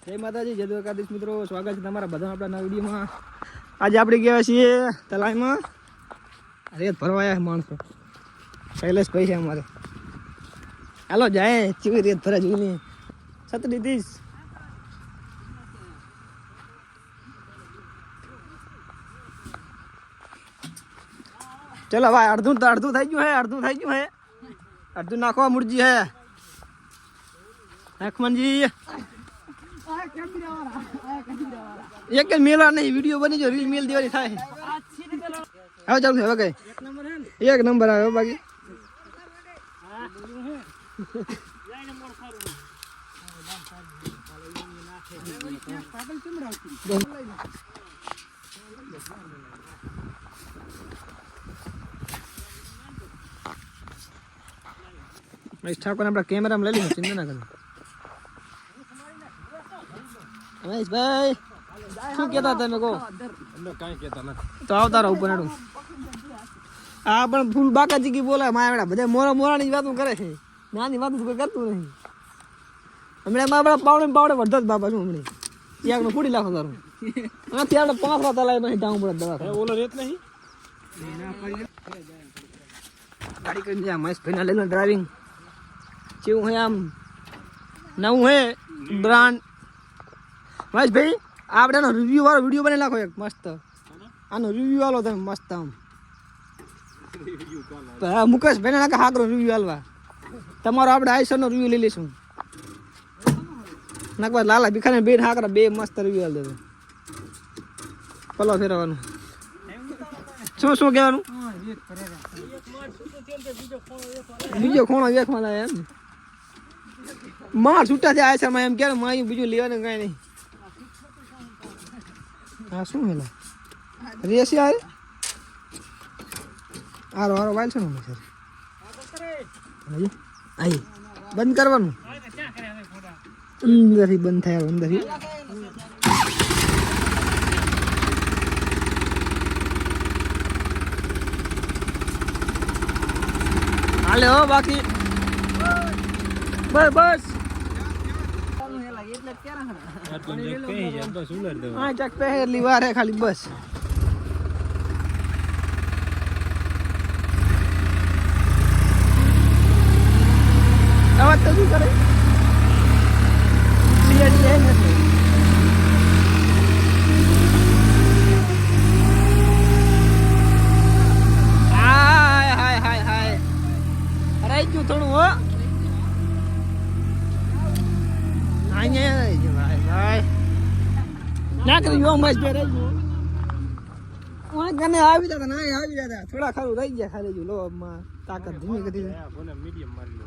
જય માતાજી, જય દ્વારકાધીશ મિત્રો, સ્વાગત છે તમારા બધા આપણા નવા વિડીયોમાં। આજે આપણે ગયા છીએ તલાઈમાં, રેત ભરવાયા માણસો, શૈલેષભાઈ છે અમારે। હાલો જાય ચીવી રેત ભરા જોઈને છત્રી દીશ। ચલો ભાઈ, અડધું થઈ ગયું હે, અડધું નાખવા મુરજી હે લખમણજી। એક મેલા નહીં, વિડીયો બની જો, રીલ મેલ દેવાની થાય। હવે ચાલુ હવે કઈ એક નંબર આવે બાકી ઠાકોર આપણા કેમેરામાં લઈ લઈએ, ચિંતા ના કરો। રમેશભાઈ શું કહેતા તમે કહો? કાંઈ કહેતા નથી તો આવતા રહો ઉપર હેડું। આ પણ ફૂલ બાકાજી કી બોલાય મારા બધા મોરાની વાતો કરે છે, નાની વાતો કોઈ કરતું નહીં। હમણાં મારા પાવડે વધો જ બાપા શું હમણાં એકનું ફૂટી લાખો તારું આથી આપણે 5 રાત લાવી નહીં ટાઉન પડે દવા ઓલો રેત નહીં ગાડી કરીને જા મહેશભાઈ ના લઈ લો ડ્રાઇવિંગ કેવું હે આમ નવું હે બ્રાન્ડ। મહેશભાઈ આપણે રિવ્યુ વાળો વિડીયો બની નાખો એક મસ્ત, આનો રિવ્યુ વાળો તમે મસ્ત આમ મુકેશભાઈ નાખે હાકરો રિવ્યુ હાલવા તમારો આપણે આઈસરનો રિવ્યુ લઈ લઈશું। નાખવા લાલા ભીખાને બે હાકરા બે મસ્ત રિવ્યુ હાલ દેજો। પલો ફેરવાનું શું કહેવાનું? બીજો ખોણો વેખવાનો એમ માર છૂટા થયા આઈસરમાં એમ કે માયું બીજું લેવાનું કઈ નહીં। હા શું હેલા રેસી આવે હારો વાઇલ છે ને સર આઈ બંધ કરવાનું અંદરથી બંધ થાય અંદરથી હાલે હો બાકી બસ પહેરલી વાર હે ખાલી બસ। અવાજ તો શું કરે હાય રહી ગયું થોડું હો ભાઈ ના કર્યું મસ્ત રહી ગયું આવી જતા થોડા ખારું રહી ગયા ખાલી લો તાકાત ધીમી કરી મીડિયમ મારી